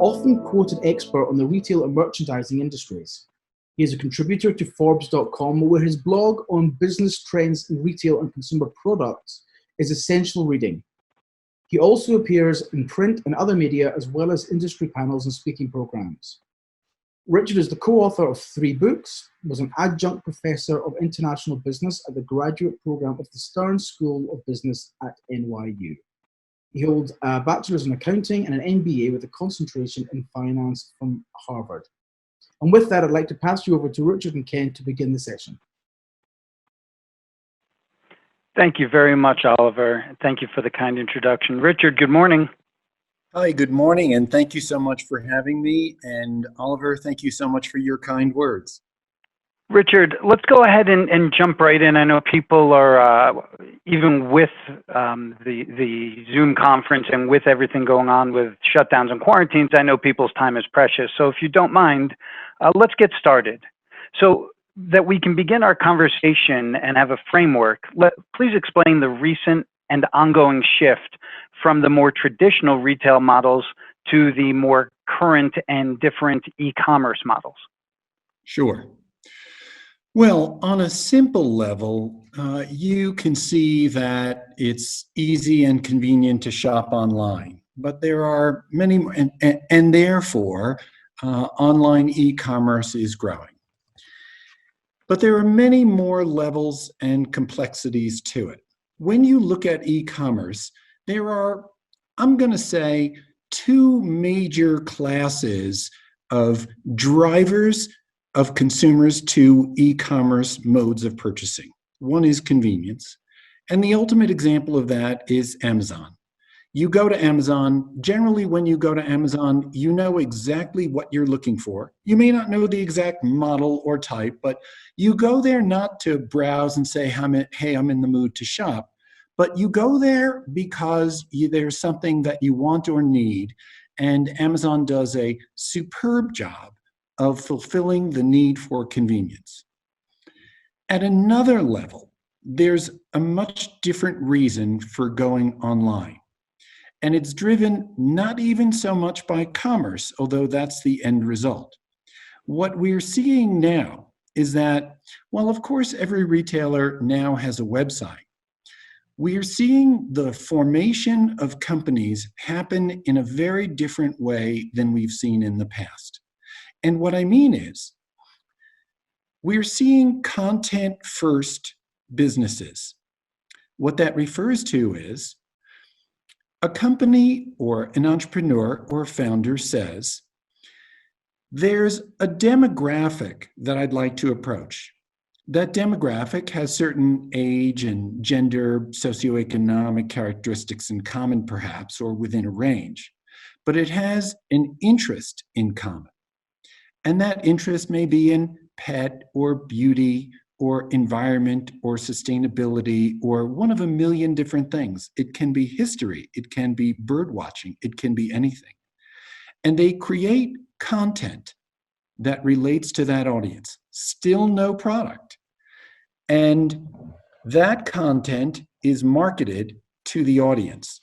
often quoted expert on the retail and merchandising industries. He is a contributor to Forbes.com, where his blog on business trends in retail and consumer products is essential reading. He also appears in print and other media, as well as industry panels and speaking programs. Richard is the co-author of 3 books, was an adjunct professor of international business at the graduate program of the Stern School of Business at NYU. He holds a bachelor's in accounting and an MBA with a concentration in finance from Harvard. And with that, I'd like to pass you over to Richard and Ken to begin the session. Thank you very much, Oliver. Thank you for the kind introduction. Richard, good morning. Hi, good morning, and thank you so much for having me. And Oliver, thank you so much for your kind words. Richard, let's go ahead and jump right in. I know people are, even with the Zoom conference and with everything going on with shutdowns and quarantines, I know people's time is precious. So if you don't mind, let's get started. So that we can begin our conversation and have a framework, please explain the recent and ongoing shift from the more traditional retail models to the more current and different e-commerce models. Sure. Well, on a simple level, you can see that it's easy and convenient to shop online, but there are many, and therefore, online e-commerce is growing. But there are many more levels and complexities to it. When you look at e-commerce, there are, I'm going to say, 2 major classes of drivers of consumers to e-commerce modes of purchasing. One is convenience, and the ultimate example of that is Amazon. You go to Amazon, generally when you go to Amazon, you know exactly what you're looking for. You may not know the exact model or type, but you go there not to browse and say, hey, I'm in the mood to shop, but you go there because there's something that you want or need, and Amazon does a superb job of fulfilling the need for convenience. At another level, there's a much different reason for going online. And it's driven not even so much by commerce, although that's the end result. What we're seeing now is that, well, of course, every retailer now has a website. We are seeing the formation of companies happen in a very different way than we've seen in the past. And what I mean is, we're seeing content-first businesses. What that refers to is, a company or an entrepreneur or founder says, there's a demographic that I'd like to approach. That demographic has certain age and gender, socioeconomic characteristics in common, perhaps, or within a range, but it has an interest in common. And that interest may be in pet or beauty or environment or sustainability or one of a million different things. It can be history, it can be bird watching, it can be anything. And they create content that relates to that audience. Still no product. And that content is marketed to the audience.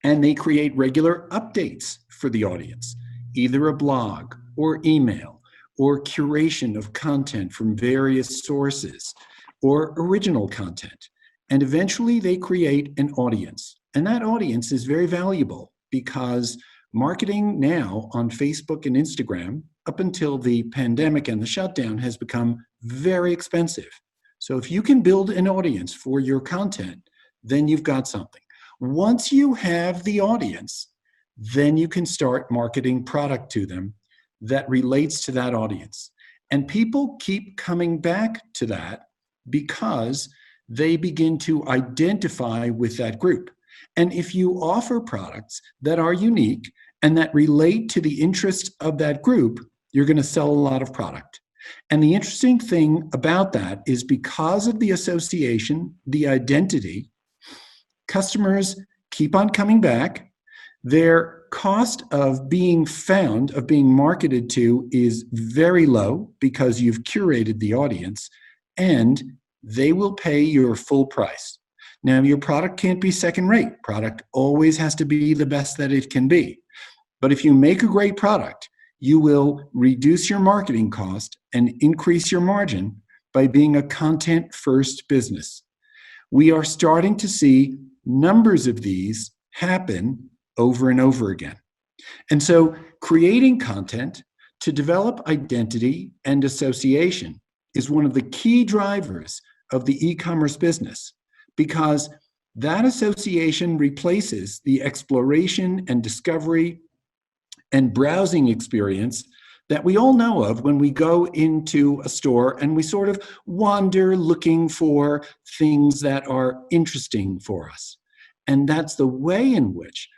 And they create regular updates for the audience, either a blog or email, or curation of content from various sources, or original content. And eventually they create an audience. And that audience is very valuable because marketing now on Facebook and Instagram, up until the pandemic and the shutdown, has become very expensive. So if you can build an audience for your content, then you've got something. Once you have the audience, then you can start marketing product to them that relates to that audience. And people keep coming back to that because they begin to identify with that group. And if you offer products that are unique and that relate to the interests of that group, you're going to sell a lot of product. And the interesting thing about that is because of the association, the identity, customers keep on coming back. Their cost of being found, of being marketed to, is very low because you've curated the audience, and they will pay your full price. Now, your product can't be second rate. Product always has to be the best that it can be. But if you make a great product, you will reduce your marketing cost and increase your margin by being a content-first business. We are starting to see numbers of these happen over and over again. And so creating content to develop identity and association is one of the key drivers of the e-commerce business, because that association replaces the exploration and discovery and browsing experience that we all know of when we go into a store and we sort of wander looking for things that are interesting for us. And that's the way in which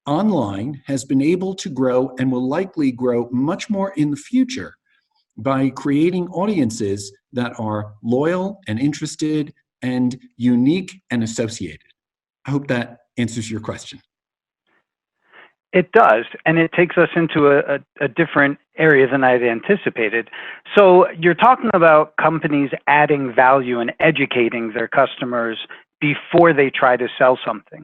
online has been able to grow and will likely grow much more in the future by creating audiences that are loyal and interested and unique and associated. I hope that answers your question. It does, and it takes us into a different area than I'd anticipated. So you're talking about companies adding value and educating their customers before they try to sell something.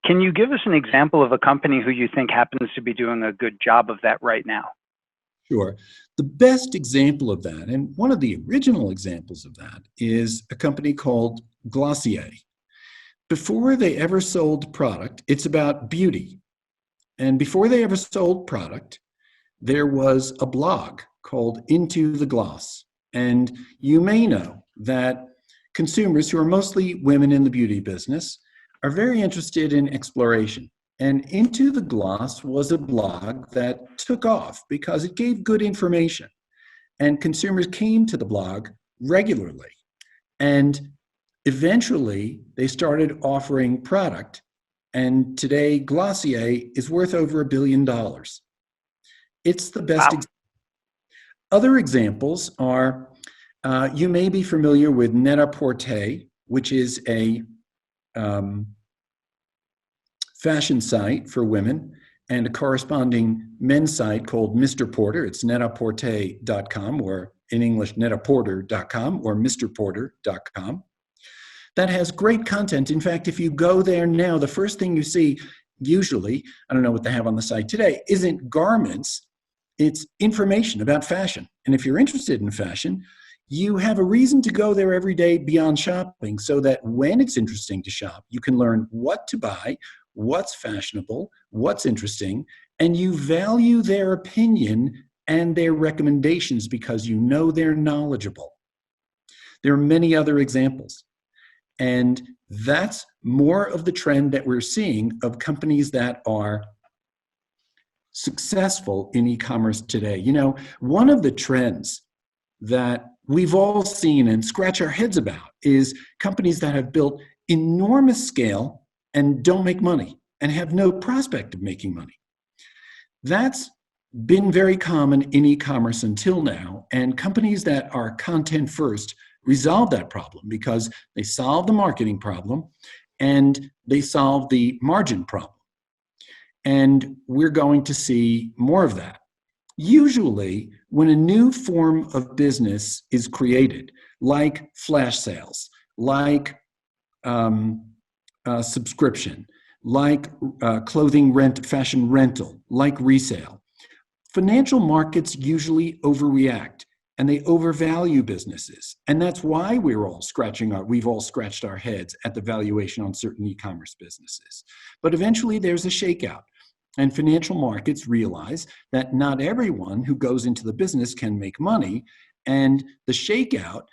Can you give us an example of a company who you think happens to be doing a good job of that right now? Sure. The best example of that, and one of the original examples of that, is a company called Glossier. Before they ever sold product, it's about beauty. And before they ever sold product, there was a blog called Into the Gloss. And you may know that consumers, who are mostly women in the beauty business, are very interested in exploration. And Into the Gloss was a blog that took off because it gave good information. And consumers came to the blog regularly. And eventually, they started offering product. And today, Glossier is worth over $1 billion. It's the best. Wow. Other examples are, you may be familiar with Net-a-Porter, which is a fashion site for women, and a corresponding men's site called Mr. Porter. It's netaporter.com, or in English, netaporter.com, or mrporter.com. That has great content. In fact, if you go there now, the first thing you see, usually, I don't know what they have on the site today, isn't garments, it's information about fashion. And if you're interested in fashion, you have a reason to go there every day beyond shopping, so that when it's interesting to shop, you can learn what to buy, what's fashionable, what's interesting, and you value their opinion and their recommendations because you know they're knowledgeable. There are many other examples. And that's more of the trend that we're seeing of companies that are successful in e-commerce today. You know, one of the trends that we've all seen and scratch our heads about is companies that have built enormous scale and don't make money and have no prospect of making money. That's been very common in e-commerce until now, and companies that are content first resolve that problem because they solve the marketing problem and they solve the margin problem. And we're going to see more of that. Usually, when a new form of business is created, like flash sales, like subscription, like clothing rent, fashion rental, like resale, financial markets usually overreact and they overvalue businesses. And that's why we've all scratched our heads at the valuation on certain e-commerce businesses. But eventually there's a shakeout. And financial markets realize that not everyone who goes into the business can make money. And the shakeout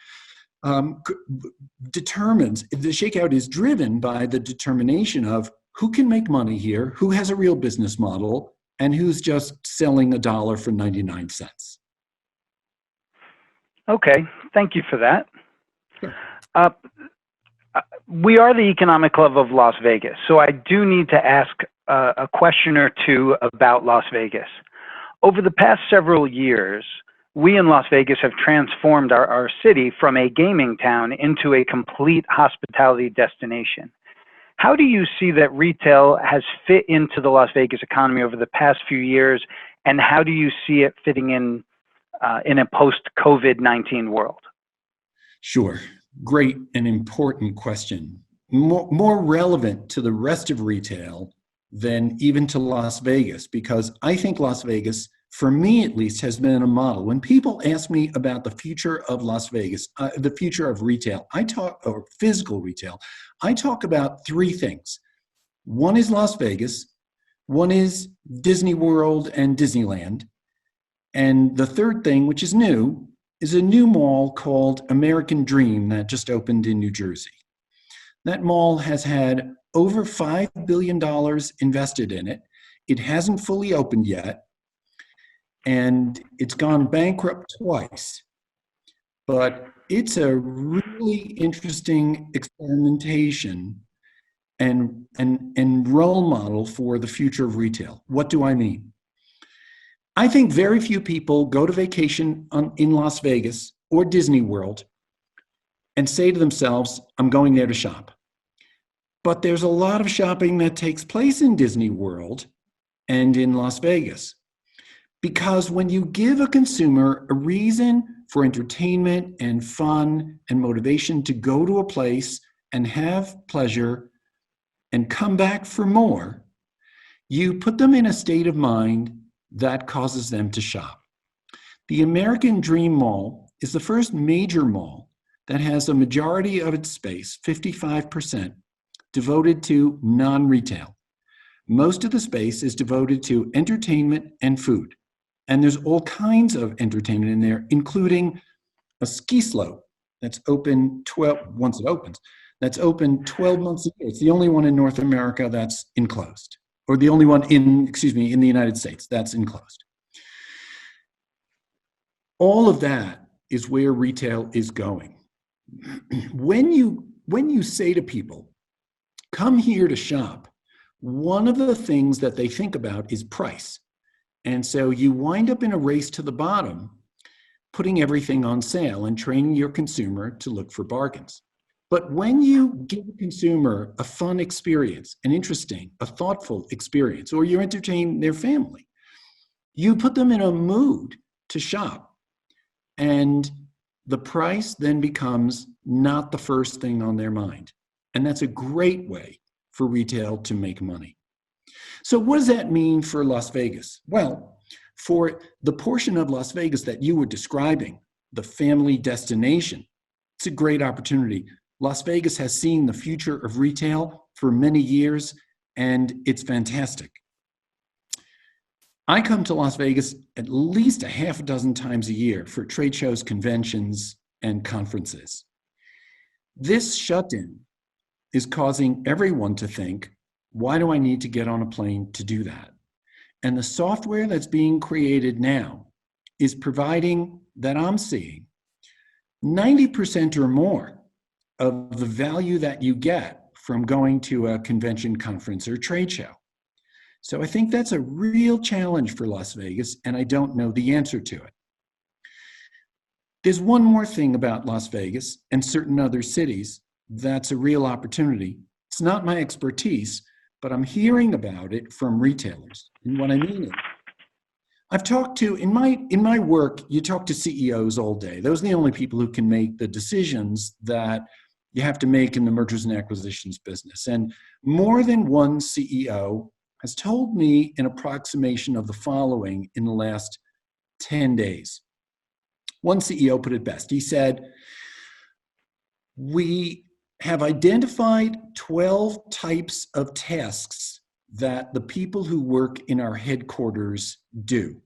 is driven by the determination of who can make money here, who has a real business model, and who's just selling $1 for 99 cents. Okay, thank you for that. Sure. We are the Economic Club of Las Vegas, so I do need to ask a question or two about Las Vegas. Over the past several years, we in Las Vegas have transformed our city from a gaming town into a complete hospitality destination. How do you see that retail has fit into the Las Vegas economy over the past few years, and how do you see it fitting in a post-COVID-19 world? Sure. Great and important question. More relevant to the rest of retail than even to Las Vegas, because I think Las Vegas, for me at least, has been a model. When people ask me about the future of Las Vegas, the future of retail, or physical retail, I talk about three things. One is Las Vegas, one is Disney World and Disneyland, and the third thing, which is new, is a new mall called American Dream that just opened in New Jersey. That mall has had over $5 billion invested in it. It hasn't fully opened yet, and it's gone bankrupt twice. But it's a really interesting experimentation and role model for the future of retail. What do I mean? I think very few people go to vacation in Las Vegas or Disney World and say to themselves, I'm going there to shop. But there's a lot of shopping that takes place in Disney World and in Las Vegas. Because when you give a consumer a reason for entertainment and fun and motivation to go to a place and have pleasure and come back for more, you put them in a state of mind that causes them to shop. The American Dream Mall is the first major mall that has a majority of its space, 55%, devoted to non-retail. Most of the space is devoted to entertainment and food. And there's all kinds of entertainment in there, including a ski slope that's open once it opens, that's open 12 months a year. It's the only one in North America that's enclosed, or the only one in the United States that's enclosed. All of that is where retail is going. When you say to people, come here to shop, one of the things that they think about is price. And so you wind up in a race to the bottom, putting everything on sale and training your consumer to look for bargains. But when you give a consumer a fun experience, an interesting, a thoughtful experience, or you entertain their family, you put them in a mood to shop. And the price then becomes not the first thing on their mind. And that's a great way for retail to make money. So what does that mean for Las Vegas? Well, for the portion of Las Vegas that you were describing, the family destination, it's a great opportunity. Las Vegas has seen the future of retail for many years, and it's fantastic. I come to Las Vegas at least a half a dozen times a year for trade shows, conventions, and conferences. This shutdown is causing everyone to think, why do I need to get on a plane to do that? And the software that's being created now is providing, that I'm seeing, 90% or more of the value that you get from going to a convention, conference, or trade show. So I think that's a real challenge for Las Vegas, and I don't know the answer to it. There's one more thing about Las Vegas and certain other cities that's a real opportunity. It's not my expertise, but I'm hearing about it from retailers. And what I mean is, I've talked to, in my work, you talk to CEOs all day. Those are the only people who can make the decisions that you have to make in the mergers and acquisitions business. And more than one CEO has told me an approximation of the following in the last 10 days. One CEO put it best. He said, we have identified 12 types of tasks that the people who work in our headquarters do.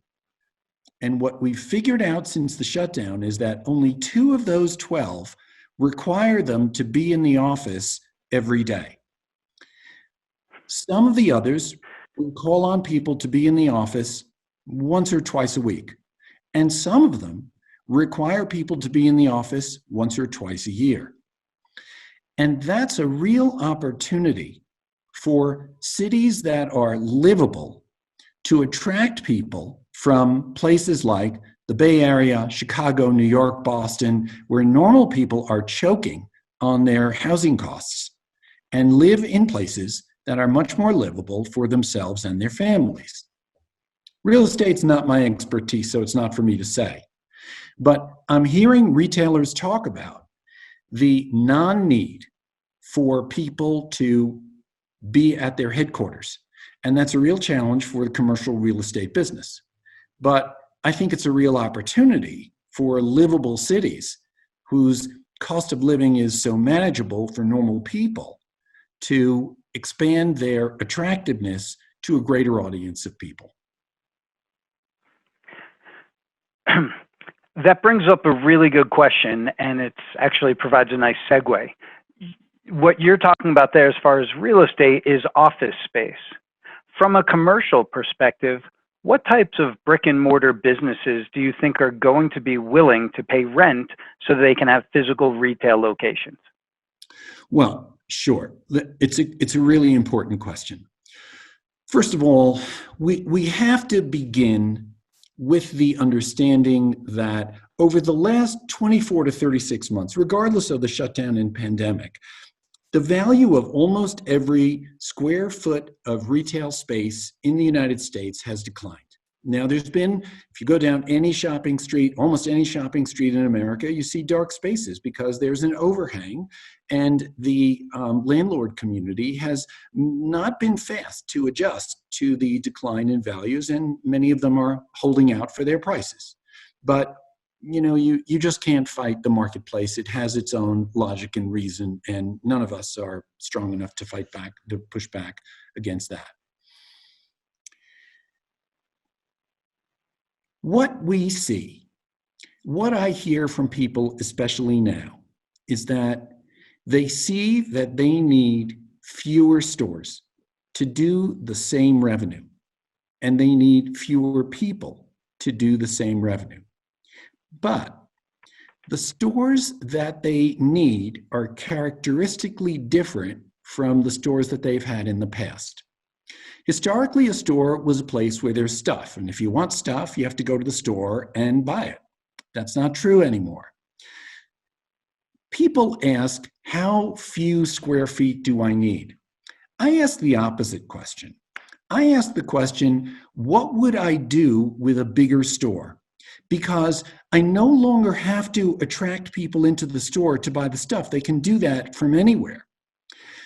And what we've figured out since the shutdown is that only 2 of those 12 require them to be in the office every day. Some of the others will call on people to be in the office once or twice a week. And some of them require people to be in the office once or twice a year. And that's a real opportunity for cities that are livable to attract people from places like the Bay Area, Chicago, New York, Boston, where normal people are choking on their housing costs, and live in places that are much more livable for themselves and their families. Real estate's not my expertise, so it's not for me to say. But I'm hearing retailers talk about the non-need for people to be at their headquarters. And that's a real challenge for the commercial real estate business. But I think it's a real opportunity for livable cities whose cost of living is so manageable for normal people to expand their attractiveness to a greater audience of people. That brings up a really good question, and it actually provides a nice segue. What you're talking about there as far as real estate is office space. From a commercial perspective, what types of brick and mortar businesses do you think are going to be willing to pay rent so they can have physical retail locations? Well, sure. It's a really important question. First of all, we have to begin with the understanding that over the last 24 to 36 months, regardless of the shutdown and pandemic, the value of almost every square foot of retail space in the United States has declined. Now, there's been, if you go down any shopping street, almost any shopping street in America, you see dark spaces because there's an overhang, and the landlord community has not been fast to adjust to the decline in values, and many of them are holding out for their prices. But you just can't fight the marketplace. It has its own logic and reason, and none of us are strong enough to fight back, to push back against that. What we see, what I hear from people, especially now, is that they see that they need fewer stores to do the same revenue, and they need fewer people to do the same revenue. But the stores that they need are characteristically different from the stores that they've had in the past. Historically, a store was a place where there's stuff, and if you want stuff, you have to go to the store and buy it. That's not true anymore. People ask, how few square feet do I need? I ask the opposite question. I ask the question, what would I do with a bigger store? Because I no longer have to attract people into the store to buy the stuff. They can do that from anywhere.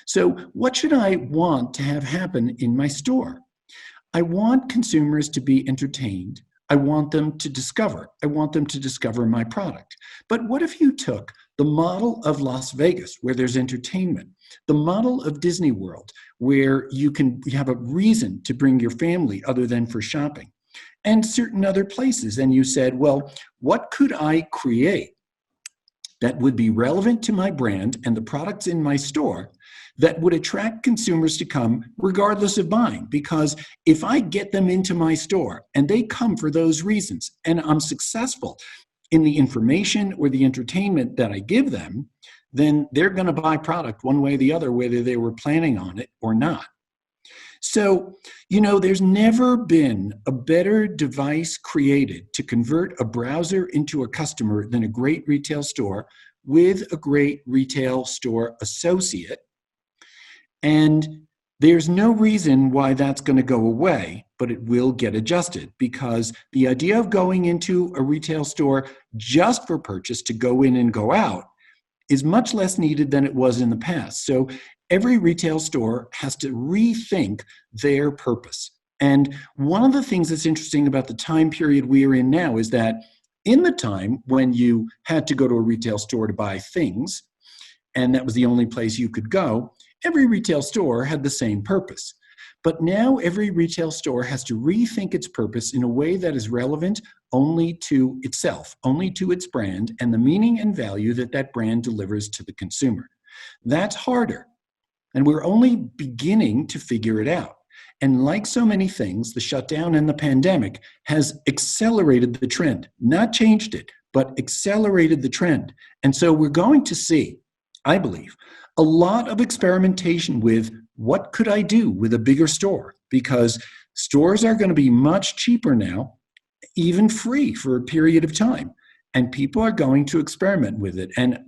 So what should I want to have happen in my store? I want consumers to be entertained. I want them to discover. I want them to discover my product. But what if you took the model of Las Vegas, where there's entertainment, the model of Disney World, where you have a reason to bring your family other than for shopping, and certain other places, and you said, well, what could I create that would be relevant to my brand and the products in my store that would attract consumers to come regardless of buying? Because if I get them into my store and they come for those reasons, and I'm successful in the information or the entertainment that I give them, then they're going to buy product one way or the other, whether they were planning on it or not. So, there's never been a better device created to convert a browser into a customer than a great retail store with a great retail store associate. And there's no reason why that's going to go away, but it will get adjusted, because the idea of going into a retail store just for purchase to go in and go out is much less needed than it was in the past. So every retail store has to rethink their purpose. And one of the things that's interesting about the time period we are in now is that in the time when you had to go to a retail store to buy things, and that was the only place you could go, every retail store had the same purpose. But now every retail store has to rethink its purpose in a way that is relevant only to itself, only to its brand, and the meaning and value that that brand delivers to the consumer. That's harder, and we're only beginning to figure it out. And like so many things, the shutdown and the pandemic has accelerated the trend, not changed it, but accelerated the trend. And so we're going to see, I believe, a lot of experimentation with what could I do with a bigger store, because stores are going to be much cheaper now, even free for a period of time. And people are going to experiment with it. And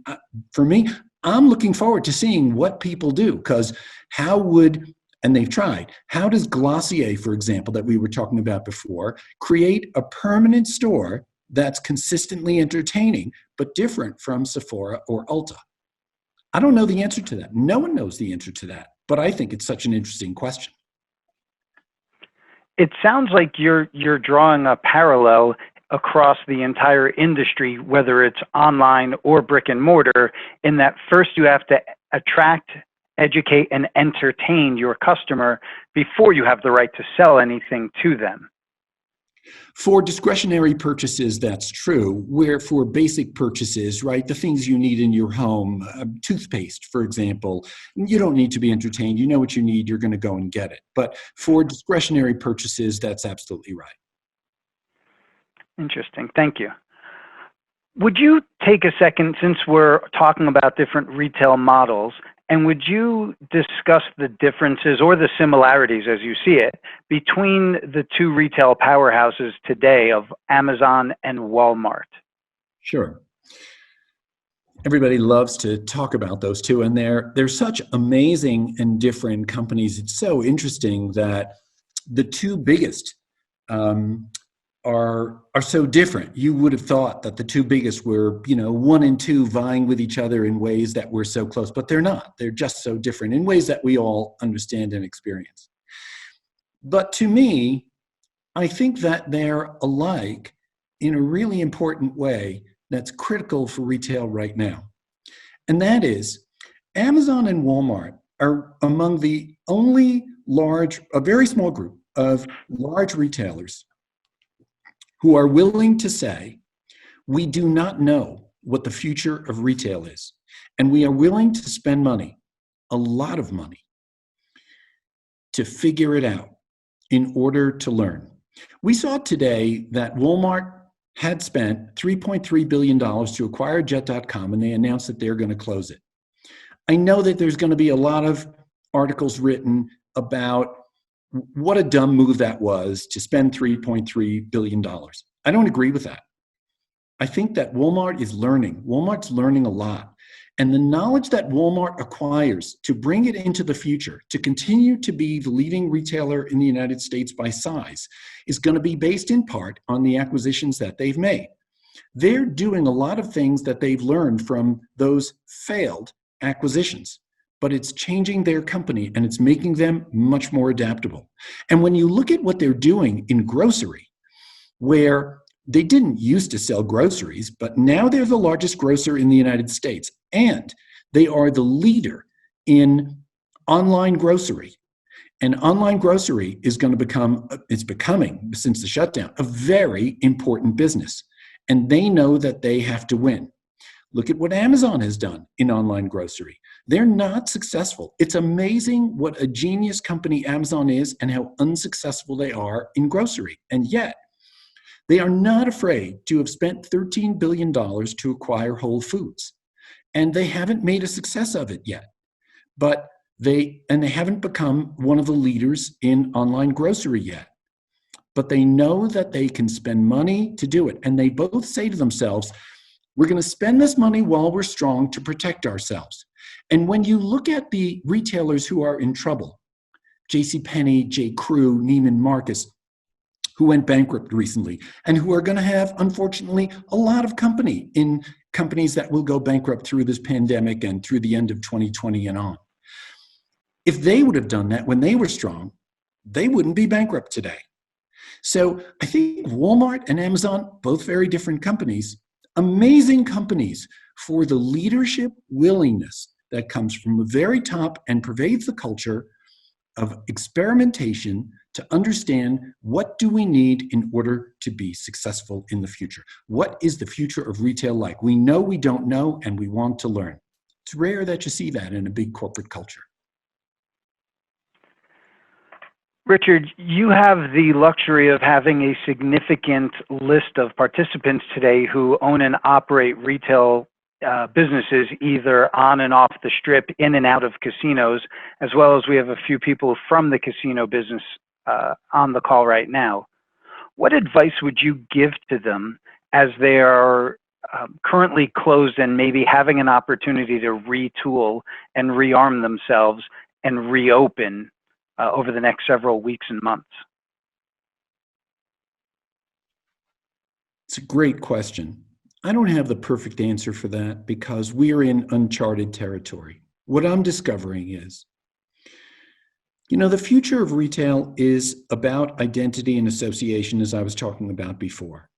for me, I'm looking forward to seeing what people do, because and they've tried, how does Glossier, for example, that we were talking about before, create a permanent store that's consistently entertaining, but different from Sephora or Ulta? I don't know the answer to that. No one knows the answer to that, but I think it's such an interesting question. It sounds like you're drawing a parallel across the entire industry, whether it's online or brick and mortar, in that first you have to attract, educate, and entertain your customer before you have the right to sell anything to them. For discretionary purchases, that's true. Where for basic purchases, right, the things you need in your home, toothpaste, for example, you don't need to be entertained. You know what you need, you're going to go and get it. But for discretionary purchases, that's absolutely right. Interesting. Thank you. Would you take a second, since we're talking about different retail models, and would you discuss the differences or the similarities as you see it between the two retail powerhouses today of Amazon and Walmart? Sure. Everybody loves to talk about those two, and they're such amazing and different companies. It's so interesting that the two biggest are so different. You would have thought that the two biggest were, 1 and 2 vying with each other in ways that were so close, but they're not. They're just so different in ways that we all understand and experience. But to me, I think that they're alike in a really important way that's critical for retail right now. And that is, Amazon and Walmart are among the only a very small group of large retailers who are willing to say, we do not know what the future of retail is, and we are willing to spend money, a lot of money, to figure it out in order to learn. We saw today that Walmart had spent $3.3 billion to acquire Jet.com, and they announced that they're going to close it. I know that there's going to be a lot of articles written about what a dumb move that was to spend $3.3 billion. I don't agree with that. I think that Walmart is learning. Walmart's learning a lot. And the knowledge that Walmart acquires to bring it into the future, to continue to be the leading retailer in the United States by size, is going to be based in part on the acquisitions that they've made. They're doing a lot of things that they've learned from those failed acquisitions, but it's changing their company and it's making them much more adaptable. And when you look at what they're doing in grocery, where they didn't used to sell groceries, but now they're the largest grocer in the United States, and they are the leader in online grocery. And online grocery is going to it's becoming, since the shutdown, a very important business. And they know that they have to win. Look at what Amazon has done in online grocery. They're not successful. It's amazing what a genius company Amazon is and how unsuccessful they are in grocery. And yet, they are not afraid to have spent $13 billion to acquire Whole Foods. And they haven't made a success of it yet. But they haven't become one of the leaders in online grocery yet. But they know that they can spend money to do it. And they both say to themselves, we're going to spend this money while we're strong to protect ourselves. And when you look at the retailers who are in trouble, JCPenney, J. Crew, Neiman Marcus, who went bankrupt recently, and who are going to have, unfortunately, a lot of companies that will go bankrupt through this pandemic and through the end of 2020 and on. If they would have done that when they were strong, they wouldn't be bankrupt today. So I think Walmart and Amazon, both very different companies, amazing companies for the leadership willingness that comes from the very top and pervades the culture of experimentation to understand what do we need in order to be successful in the future. What is the future of retail like? We know we don't know, and we want to learn. It's rare that you see that in a big corporate culture. Richard, you have the luxury of having a significant list of participants today who own and operate retail businesses either on and off the strip, in and out of casinos, as well as we have a few people from the casino business on the call right now. What advice would you give to them as they are currently closed and maybe having an opportunity to retool and rearm themselves and reopen over the next several weeks and months? It's a great question. I don't have the perfect answer for that because we're in uncharted territory. What I'm discovering is The future of retail is about identity and association, as I was talking about before.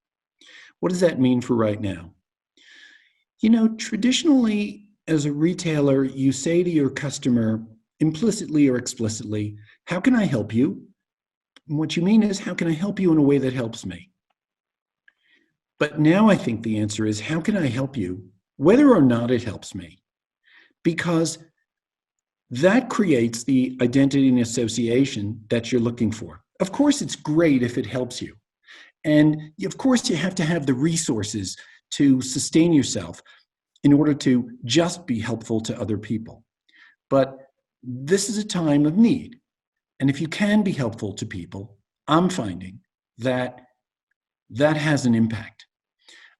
What does that mean for right now? Traditionally, as a retailer, you say to your customer, implicitly or explicitly, how can I help you? And what you mean is, how can I help you in a way that helps me? But now I think the answer is, how can I help you, whether or not it helps me? Because that creates the identity and association that you're looking for. Of course, it's great if it helps you. And of course, you have to have the resources to sustain yourself in order to just be helpful to other people. But this is a time of need. And if you can be helpful to people, I'm finding that that has an impact.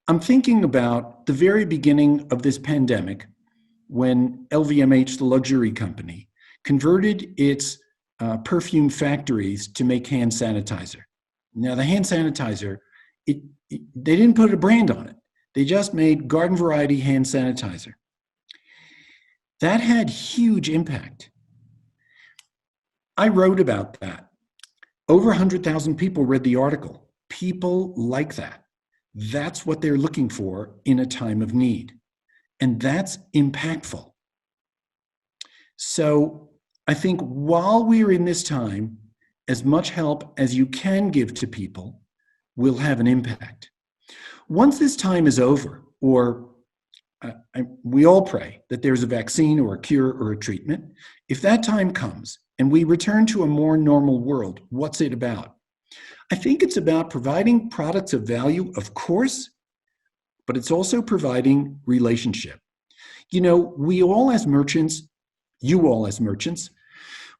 I'm thinking about the very beginning of this pandemic when LVMH, the luxury company, converted its perfume factories to make hand sanitizer. Now, the hand sanitizer, they didn't put a brand on it. They just made garden variety hand sanitizer. That had huge impact. I wrote about that. Over 100,000 people read the article. People like that. That's what they're looking for in a time of need. And that's impactful. So I think while we're in this time, as much help as you can give to people will have an impact. Once this time is over, or we all pray that there's a vaccine or a cure or a treatment, if that time comes and we return to a more normal world, what's it about? I think it's about providing products of value, of course, but it's also providing relationship. We all as merchants, you all as merchants,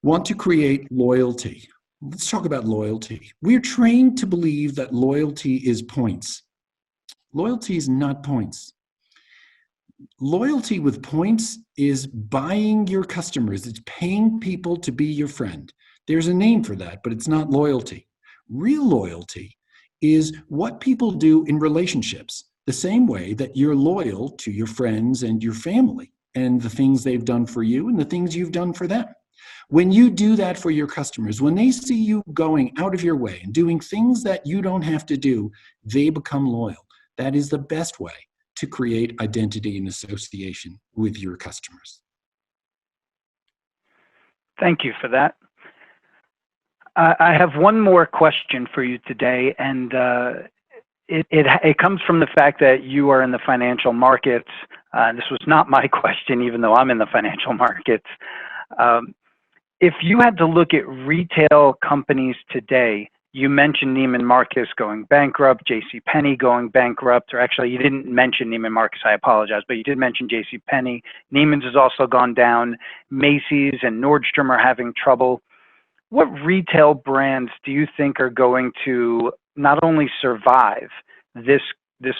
want to create loyalty. Let's talk about loyalty. We're trained to believe that loyalty is points. Loyalty is not points. Loyalty with points is buying your customers. It's paying people to be your friend. There's a name for that, but it's not loyalty. Real loyalty is what people do in relationships, the same way that you're loyal to your friends and your family and the things they've done for you and the things you've done for them. When you do that for your customers, when they see you going out of your way and doing things that you don't have to do, they become loyal. That is the best way to create identity and association with your customers. Thank you for that. I have one more question for you today, and it comes from the fact that you are in the financial markets. This was not my question, even though I'm in the financial markets. If you had to look at retail companies today, you mentioned Neiman Marcus going bankrupt, JCPenney going bankrupt, or actually you didn't mention Neiman Marcus, I apologize, but you did mention JCPenney. Neiman's has also gone down. Macy's and Nordstrom are having trouble. What retail brands do you think are going to not only survive this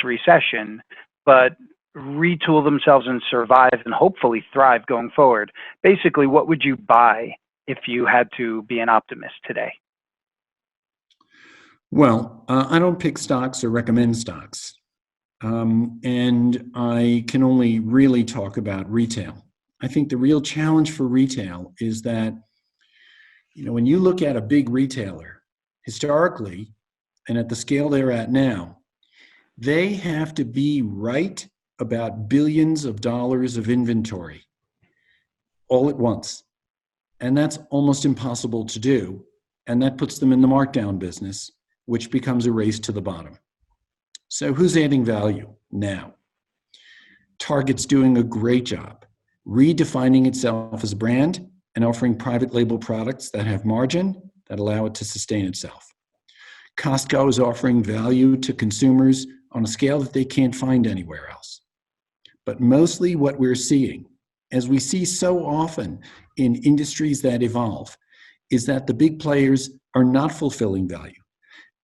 recession, but retool themselves and survive and hopefully thrive going forward? Basically, what would you buy if you had to be an optimist today? Well, I don't pick stocks or recommend stocks. And I can only really talk about retail. I think the real challenge for retail is that, when you look at a big retailer, historically, and at the scale they're at now, they have to be right about billions of dollars of inventory all at once. And that's almost impossible to do. And that puts them in the markdown business, which becomes a race to the bottom. So who's adding value now? Target's doing a great job redefining itself as a brand and offering private label products that have margin that allow it to sustain itself. Costco is offering value to consumers on a scale that they can't find anywhere else. But mostly what we're seeing, as we see so often in industries that evolve, is that the big players are not fulfilling value.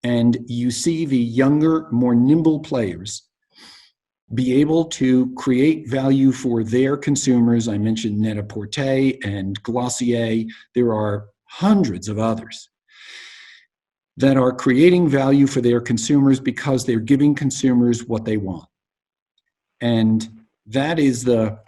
And you see the younger, more nimble players be able to create value for their consumers. I mentioned Net-a-Porter and Glossier. There are hundreds of others that are creating value for their consumers because they're giving consumers what they want. And that is the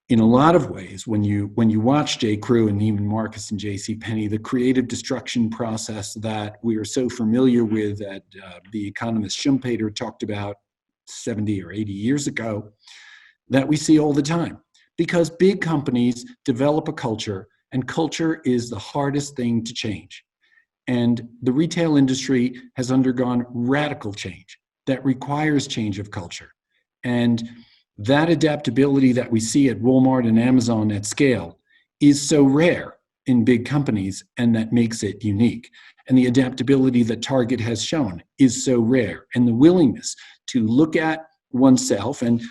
in a lot of ways, when you watch J. Crew and Neiman Marcus and J.C. Penney, the creative destruction process that we are so familiar with, that the economist Schumpeter talked about 70 or 80 years ago, that we see all the time. Because big companies develop a culture, and culture is the hardest thing to change. And the retail industry has undergone radical change that requires change of culture. And that adaptability that we see at Walmart and Amazon at scale is so rare in big companies, and that makes it unique. And the adaptability that Target has shown is so rare, and the willingness to look at oneself. And,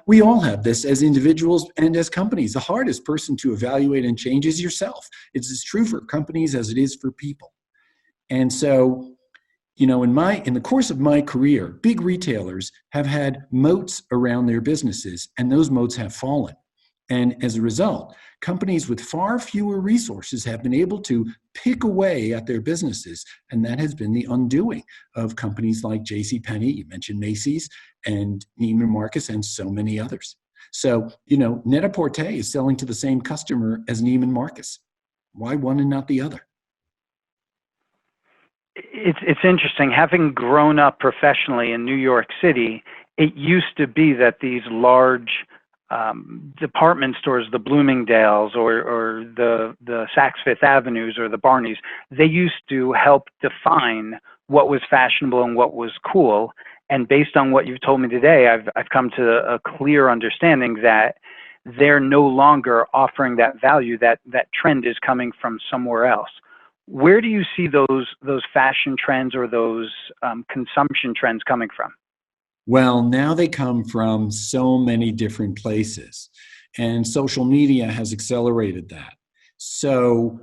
we all have this as individuals and as companies. The hardest person to evaluate and change is yourself. It's as true for companies as it is for people. And so, in the course of my career, big retailers have had moats around their businesses, and those moats have fallen. And as a result, companies with far fewer resources have been able to pick away at their businesses, and that has been the undoing of companies like JCPenney, you mentioned Macy's, and Neiman Marcus, and so many others. So, Net-a-Porter is selling to the same customer as Neiman Marcus. Why one and not the other? It's interesting. Having grown up professionally in New York City, it used to be that these large department stores, the Bloomingdale's or the Saks Fifth Avenues or the Barneys, they used to help define what was fashionable and what was cool. And based on what you've told me today, I've come to a clear understanding that they're no longer offering that value. That trend is coming from somewhere else. Where do you see those fashion trends or those consumption trends coming from? Well, now they come from so many different places, and social media has accelerated that. So,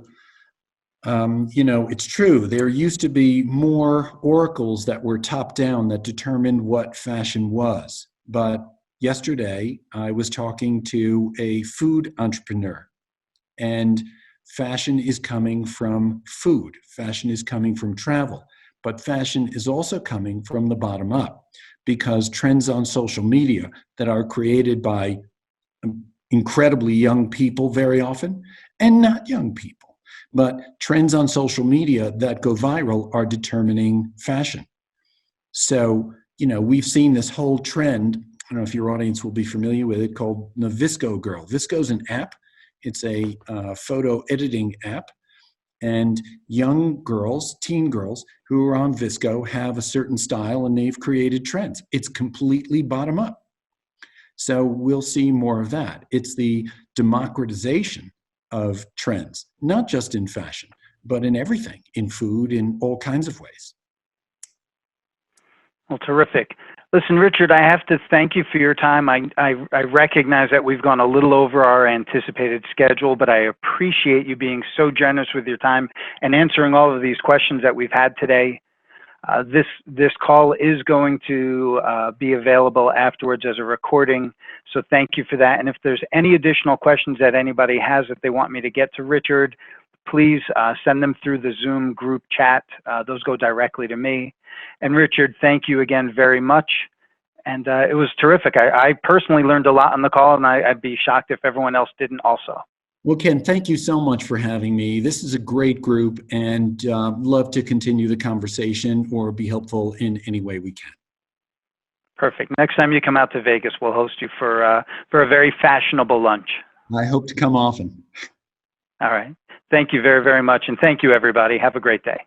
it's true. There used to be more oracles that were top down that determined what fashion was. But yesterday, I was talking to a food entrepreneur, and fashion is coming from food. Fashion is coming from travel. But fashion is also coming from the bottom up, because trends on social media that are created by incredibly young people very often, and not young people, but trends on social media that go viral are determining fashion. So, we've seen this whole trend. I don't know if your audience will be familiar with it, called the Visco Girl. Visco is an app. It's a photo editing app. And young girls, teen girls who are on Visco have a certain style, and they've created trends. It's completely bottom up. So we'll see more of that. It's the democratization of trends, not just in fashion, but in everything, in food, in all kinds of ways. Well, terrific. Listen, Richard, I have to thank you for your time. I recognize that we've gone a little over our anticipated schedule, but I appreciate you being so generous with your time and answering all of these questions that we've had today. This call is going to be available afterwards as a recording, so thank you for that. And if there's any additional questions that anybody has that they want me to get to Richard, please send them through the Zoom group chat. Those go directly to me. And Richard, thank you again very much. And it was terrific. I personally learned a lot on the call, and I'd be shocked if everyone else didn't also. Well, Ken, thank you so much for having me. This is a great group, and love to continue the conversation or be helpful in any way we can. Perfect. Next time you come out to Vegas, we'll host you for a very fashionable lunch. I hope to come often. All right. Thank you very, very much. And thank you, everybody. Have a great day.